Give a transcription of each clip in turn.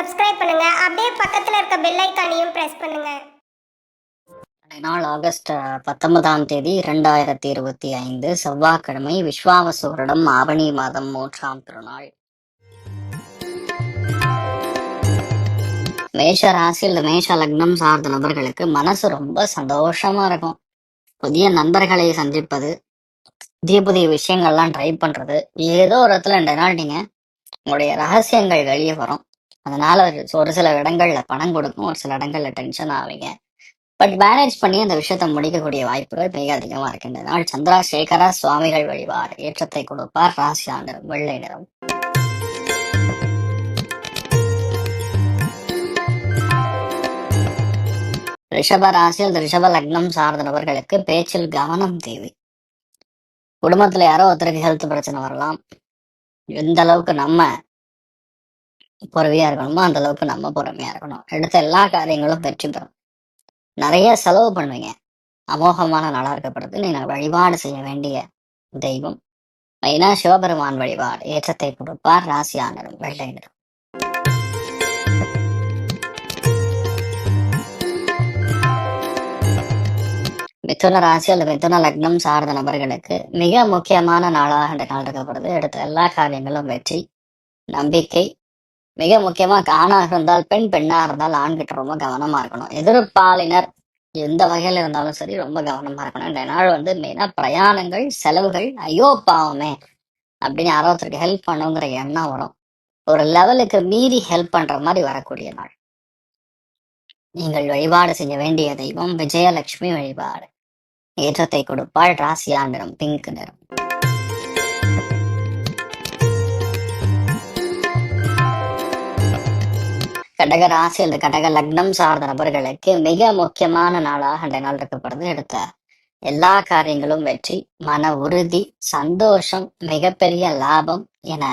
Subscribe பண்ணுங்க. அப்படியே பக்கத்துல இருக்க பெல் ஐகானையும் பிரஸ் பண்ணுங்க. நாள் ஆகஸ்ட் 19ஆம் தேதி 2025 செவ்வாய்க்கிழமை, விஸ்வாவசு வருடம் ஆவணி மாதம் 3ஆம் திருநாள். மேஷ ராசியில் மேஷ லக்னம் சார்ந்த நபர்களுக்கு மனசு ரொம்ப சந்தோஷமா இருக்கும். புதிய நண்பர்களை சந்திப்பது, புதிய புதிய விஷயங்கள்லாம் ட்ரை பண்றது, ஏதோ ஒரு இடத்துல இந்த நாள் நீங்க உங்களுடைய ரகசியங்கள் வெளியே வரும். அதனால ஒரு சில இடங்கள்ல பணம் கொடுக்கும், ஒரு சில இடங்கள்ல டென்ஷன் ஆவீங்க. பட் மேனேஜ் பண்ணி அந்த விஷயத்தை முடிக்கக்கூடிய வாய்ப்புகள் மிக அதிகமா இருக்கின்ற நாள். சந்திரசேகர சுவாமிகள் வழிபாடு ஏற்றத்தை கொடுப்பார். ராசியா நிறம் வெள்ளை நிறம். ரிஷப ராசியில் ரிஷப லக்னம் சார்ந்த நபர்களுக்கு பேச்சில் கவனம் தேவை. குடும்பத்துல யாரோ ஒருத்தருக்கு ஹெல்த் பிரச்சனை வரலாம். எந்த அளவுக்கு நம்ம பொறுமையா இருக்கணுமோ அந்த அளவுக்கு நம்ம பொறுமையா இருக்கணும். எடுத்த எல்லா காரியங்களும் வெற்றி பெறும். நிறைய செலவு பண்ணுவீங்க. அமோகமான நாளா இருக்கப்படுது. நீங்க வழிபாடு செய்ய வேண்டிய தெய்வம் மெயினா சிவபெருமான் வழிபாடு ஏற்றத்தை கொடுப்பார். ராசியா நிறம் வெள்ளை நிறம். மிதுன ராசி அல்லது மிதுன லக்னம் சார்ந்த நபர்களுக்கு மிக முக்கியமான நாளாக இந்த நாள் இருக்கப்படுது. எடுத்த எல்லா காரியங்களும் வெற்றி, நம்பிக்கை. மிக முக்கியமா ஆணாக இருந்தால் பெண், பெண்ணா இருந்தால் ஆண்கிட்ட ரொம்ப கவனமா இருக்கணும். எதிர்ப்பாளினர் எந்த வகையில இருந்தாலும் சரி ரொம்ப கவனமா இருக்கணும். இந்த நாள் மெயினா பிரயாணங்கள், செலவுகள், ஐயோ பாவமே அப்படின்னு யாரோ ஒருத்தருக்கு ஹெல்ப் பண்ணுங்கிற எண்ணம் வரும். ஒரு லெவலுக்கு மீறி ஹெல்ப் பண்ற மாதிரி வரக்கூடிய நாள். நீங்கள் வழிபாடு செய்ய வேண்டிய தெய்வம் விஜயலட்சுமி வழிபாடு ஏற்றத்தை கொடுப்பாள். ராசியா நிறம் பிங்க் நிறம். கடக ராசி அல்லது கடக லக்னம் சார்ந்த நபர்களுக்கு மிக முக்கியமான நாளாக அந்த நாள் இருக்கப்படுது. எடுத்த எல்லா காரியங்களும் வெற்றி, மன உறுதி, சந்தோஷம், மிகப்பெரிய லாபம் என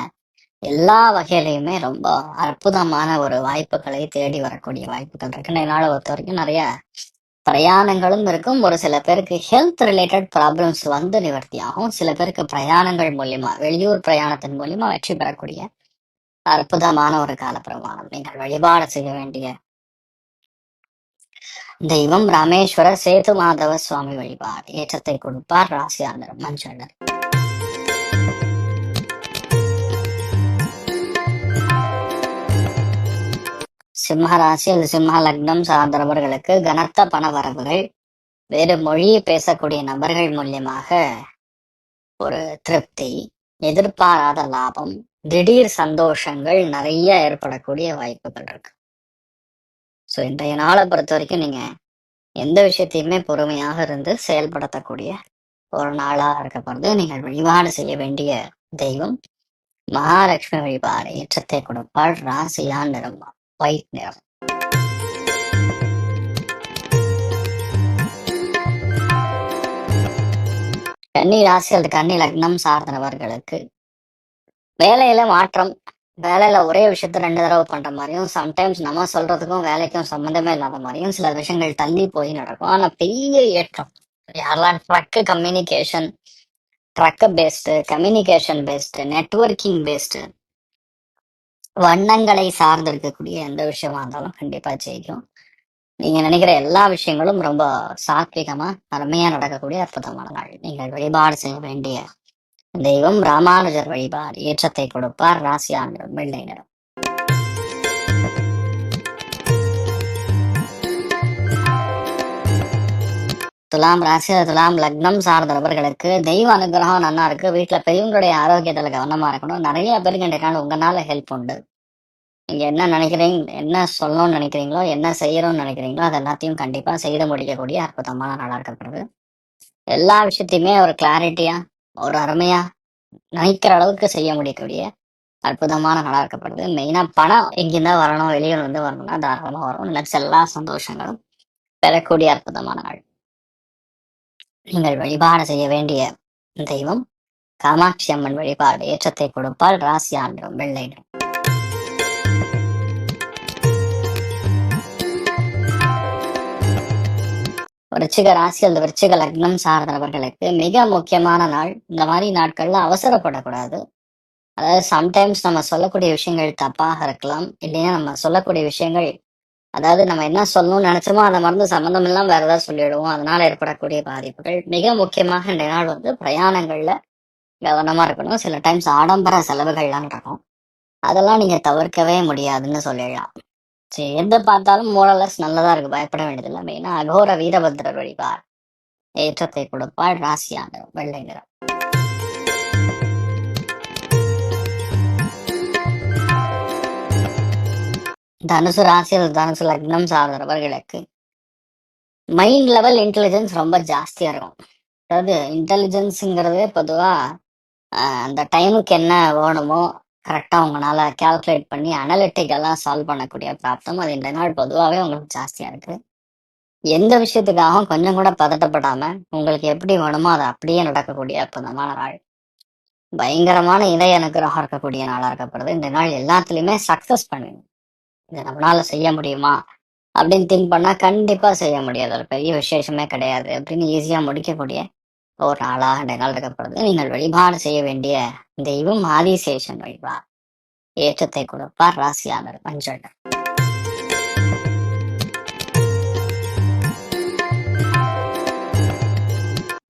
எல்லா வகையிலையுமே ரொம்ப அற்புதமான ஒரு வாய்ப்புகளை தேடி வரக்கூடிய வாய்ப்புகள் இருக்கு. இந்த நாளை பொறுத்த வரைக்கும் நிறைய பிரயாணங்களும் இருக்கும். ஒரு சில பேருக்கு ஹெல்த் ரிலேட்டட் ப்ராப்ளம்ஸ் நிவர்த்தி ஆகும். சில பேருக்கு பிரயாணங்கள் மூலியமா, வெளியூர் பிரயாணத்தின் மூலியமா வெற்றி பெறக்கூடிய அற்புதமான ஒரு கால பிரமாணம். நீங்கள் வழிபாடு செய்ய வேண்டிய தெய்வம் ராமேஸ்வர சேது மாதவ சுவாமி வழிபாடு ஏற்றத்தை கொடுப்பார். ராசியா நிறம் மஞ்சள் நிறம். சிம்ம ராசி அல்லது சிம்ம லக்னம் சார்ந்தவர்களுக்கு கனத்த பண வரவுகள், வேறு மொழியை பேசக்கூடிய நபர்கள் மூலியமாக ஒரு திருப்தி, எதிர்பாராத லாபம், திடீர் சந்தோஷங்கள் நிறைய ஏற்படக்கூடிய வாய்ப்புகள் இருக்கு. ஸோ இன்றைய நாளை பொறுத்த வரைக்கும் நீங்க எந்த விஷயத்தையுமே பொறுமையாக இருந்து செயல்படுத்தக்கூடிய ஒரு நாளா இருக்கப்படுது. நீங்கள் வழிபாடு செய்ய வேண்டிய தெய்வம் மகாலட்சுமி வழிபாடு ஏற்றத்தை கொடுப்பாள். ராசியா நிறம் ஒயிட் நிறம். கன்னி ராசி அல்லது கன்னி லக்னம் சார்ந்தவர்களுக்கு வேலையில மாற்றம், வேலையில ஒரே விஷயத்த 2 தடவை பண்ற மாதிரியும், சம்டைம்ஸ் நம்ம சொல்றதுக்கும் வேலைக்கும் சம்மந்தமே இல்லாத மாதிரியும் சில விஷயங்கள் தள்ளி போய் நடக்கும். ஆனா பெரிய ஏற்றம். யாரெல்லாம் drug based, communication based, networking based, வண்ணங்களை சார்ந்து இருக்கக்கூடிய எந்த விஷயமா இருந்தாலும் கண்டிப்பா ஜெயிக்கும். நீங்க நினைக்கிற எல்லா விஷயங்களும் ரொம்ப சாத்விகமா அருமையா நடக்கக்கூடிய அற்புதமான நாள். நீங்கள் வழிபாடு செய்ய வேண்டிய தெய்வம் ராமானுஜர் வழிபாடு ஏற்றத்தை கொடுப்பார். ராசியா நிறம் வெள்ளை நிறம். துலாம் ராசி துலாம் லக்னம் சார்ந்த நபர்களுக்கு தெய்வ அனுகிரகம் நல்லா இருக்கு. வீட்டுல பெரியவங்களுடைய ஆரோக்கியத்துல கவனமா இருக்கணும். நிறைய பேருக்கு இந்த நாள் உங்களால ஹெல்ப் உண்டு. நீங்க என்ன நினைக்கிறீங்க, என்ன சொல்லணும்னு நினைக்கிறீங்களோ, என்ன செய்யணும்னு நினைக்கிறீங்களோ அது எல்லாத்தையும் கண்டிப்பா செய்து முடிக்கக்கூடிய அற்புதமான நாளா இருக்கப்படுது. எல்லா விஷயத்தையுமே ஒரு கிளாரிட்டியா, ஒரு அருமையா நினைக்கிற அளவுக்கு செய்ய முடியக்கூடிய அற்புதமான நாளா இருக்கப்படுது. மெயினா பணம் எங்கிருந்தா வரணும், வெளியூர் வரணும்னா தாராளமா வரும். நினைச்ச எல்லா சந்தோஷங்களும் பெறக்கூடிய அற்புதமான நாள். நீங்கள் வழிபாடு செய்ய வேண்டிய தெய்வம் காமாட்சி அம்மன் வழிபாடு ஏற்றத்தை கொடுப்பால். ராசியா நிறம் வெள்ளை நிறம். விருச்சிக ராசி அல்லது விருச்சிக லக்னம் சார்ந்தவர்களுக்கு மிக முக்கியமான நாள். இந்த மாதிரி நாட்கள்ல அவசரப்படக்கூடாது. அதாவது சம்டைம்ஸ் நம்ம சொல்லக்கூடிய விஷயங்கள் தப்பாக இருக்கலாம், இல்லையா நம்ம சொல்லக்கூடிய விஷயங்கள், அதாவது நம்ம என்ன சொல்லணும்னு நினைச்சோமோ அதை மறந்து சம்மந்தம் இல்லாம வேற ஏதாவது சொல்லிடுவோம். அதனால ஏற்படக்கூடிய பாதிப்புகள். மிக முக்கியமாக இன்றைய நாள் வந்து பிரயாணங்கள்ல கவனமா இருக்கணும். சில டைம்ஸ் ஆடம்பர செலவுகள்லாம் இருக்கும், அதெல்லாம் நீங்க தவிர்க்கவே முடியாதுன்னு சொல்லிடலாம். சரி, எதை பார்த்தாலும் மோரலஸ் நல்லதா இருக்கு, பயப்பட வேண்டியதில்லை. மெயினா அகோர வீரபத்ரர் வழிபார் ஏற்றத்தை கொடுப்பாள். ராசியான வெள்ளை நிறம். தனுசு ராசியில் தனுசு லக்னம் சார்ந்தவர்களுக்கு மைண்ட் லெவல் இன்டெலிஜென்ஸ் ரொம்ப ஜாஸ்தியா இருக்கும். அதாவது இன்டெலிஜென்ஸுங்கிறதே பொதுவா அந்த டைமுக்கு என்ன வேணுமோ கரெக்டாக உங்களால் கால்குலேட் பண்ணி அனலிட்டிக்கெல்லாம் சால்வ் பண்ணக்கூடிய பிராப்தம் அது இந்த நாள் பொதுவாகவே உங்களுக்கு ஜாஸ்தியாக இருக்குது. எந்த விஷயத்துக்காகவும் கொஞ்சம் கூட பதட்டப்படாமல் உங்களுக்கு எப்படி வேணுமோ அதை அப்படியே நடக்கக்கூடிய அற்புதமான நாள். பயங்கரமான இதய அனுகிரகம் இருக்கக்கூடிய நாளாக இருக்கப்படுது. இந்த நாள் எல்லாத்துலேயுமே சக்ஸஸ் பண்ணுவீங்க. இதை நம்மளால செய்ய முடியுமா அப்படின்னு திங்க் பண்ணால் கண்டிப்பாக செய்ய முடியாது, ஒரு பெரிய விசேஷமே கிடையாது அப்படின்னு ஈஸியாக முடிக்கக்கூடிய ஒரு நாளாக இந்த நாள் இருக்கப்படுது. நீங்கள் வழிபாடு செய்ய வேண்டிய தெய்வம் ஆதிசேஷன் வழிபாடு ஏற்றத்தை கொடுப்பார். ராசியாளர் மஞ்சள்.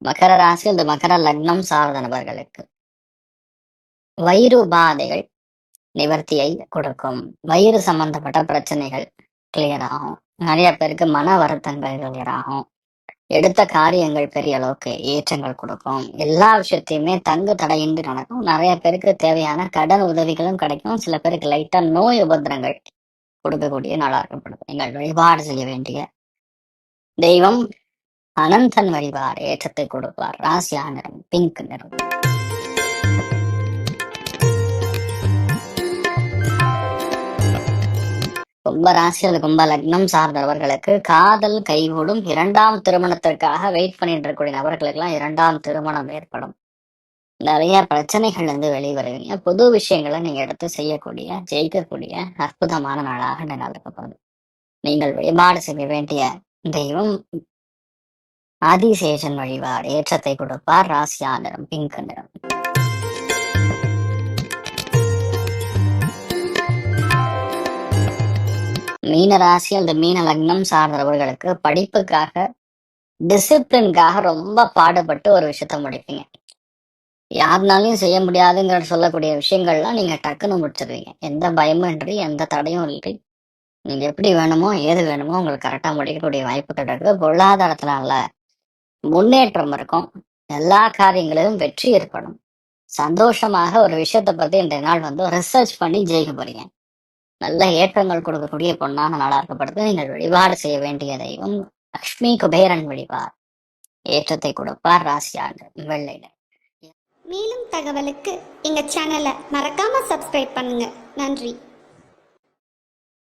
மகர ராசி அல்லது மகர லக்னம் சார்ந்த நபர்களுக்கு வயிறு உபாதைகள் நிவர்த்தியை கொடுக்கும். வயிறு சம்பந்தப்பட்ட பிரச்சனைகள் கிளியர் ஆகும். நிறைய பேருக்கு மன வருத்தங்கள் கிளியர் ஆகும். எடுத்த காரியங்கள் பெரிய அளவுக்கு ஏற்றங்கள் கொடுக்கும். எல்லா விஷயத்தையுமே தங்கு தடையின்றி நடக்கும். நிறைய பேருக்கு தேவையான கடன் உதவிகளும் கிடைக்கும். சில பேருக்கு லைட்டா நோய் உபத்திரங்கள் கொடுக்கக்கூடிய நாளாக இருக்கப்படுது. நீங்கள் வழிபாடு செய்ய வேண்டிய தெய்வம் அனந்தன் வழிபாடு ஏற்றத்தை கொடுப்பார். ராசியா நிறம் பிங்க் நிறம். கும்ப ராசி அல்லது கும்ப லக்னம் சார்ந்தவர்களுக்கு காதல் கைகூடும். இரண்டாம் திருமணத்திற்காக வெயிட் பண்ணிட்டு இருக்கக்கூடிய நபர்களுக்கு எல்லாம் இரண்டாம் திருமணம் ஏற்படும். நிறைய பிரச்சனைகள் வந்து வெளிவருவீங்க. புது விஷயங்களை நீங்க எடுத்து செய்யக்கூடிய ஜெயிக்கக்கூடிய அற்புதமான நாளாக இந்த நாள் இருக்கப்படுது. நீங்கள் வழிபாடு செய்ய வேண்டிய தெய்வம் ஆதிசேஷன் வழிபாடு ஏற்றத்தை கொடுப்பார். ராசியா நிறம் பிங்க் நிறம். மீன ராசி அல்லது மீன லக்னம் சார்ந்தவர்களுக்கு படிப்புக்காக டிசிப்ளின்காக ரொம்ப பாடுபட்டு ஒரு விஷயத்த முடிப்பீங்க. யாருனாலையும் செய்ய முடியாதுங்கிற சொல்லக்கூடிய விஷயங்கள்லாம் நீங்க டக்குன்னு முடிச்சிருவீங்க. எந்த பயமும் இன்றி, எந்த தடையும் இல்லை. நீங்க எப்படி வேணுமோ ஏது வேணுமோ உங்களுக்கு கரெக்டா முடிக்கக்கூடிய வாய்ப்புகள் இருக்கு. பொருளாதாரத்துல நல்ல முன்னேற்றம் இருக்கும். எல்லா காரியங்களிலும் வெற்றி ஏற்படும். சந்தோஷமாக ஒரு விஷயத்த பத்தி இன்றைய நாள் வந்து ரிசர்ச் பண்ணி ஜெயிக்க போறீங்க. நல்ல ஏற்றங்கள் கொடுக்கக்கூடிய பொன்னான நாளாக இருக்கப்படுது. நீங்கள் வழிபாடு செய்ய வேண்டிய தெய்வம் லக்ஷ்மி குபேரன் வழிபார் ஏற்றத்தை கொடுப்பார். ராசியாக வெள்ளை. மேலும் தகவலுக்கு எங்க சேனலை மறக்காம சப்ஸ்கிரைப் பண்ணுங்க. நன்றி.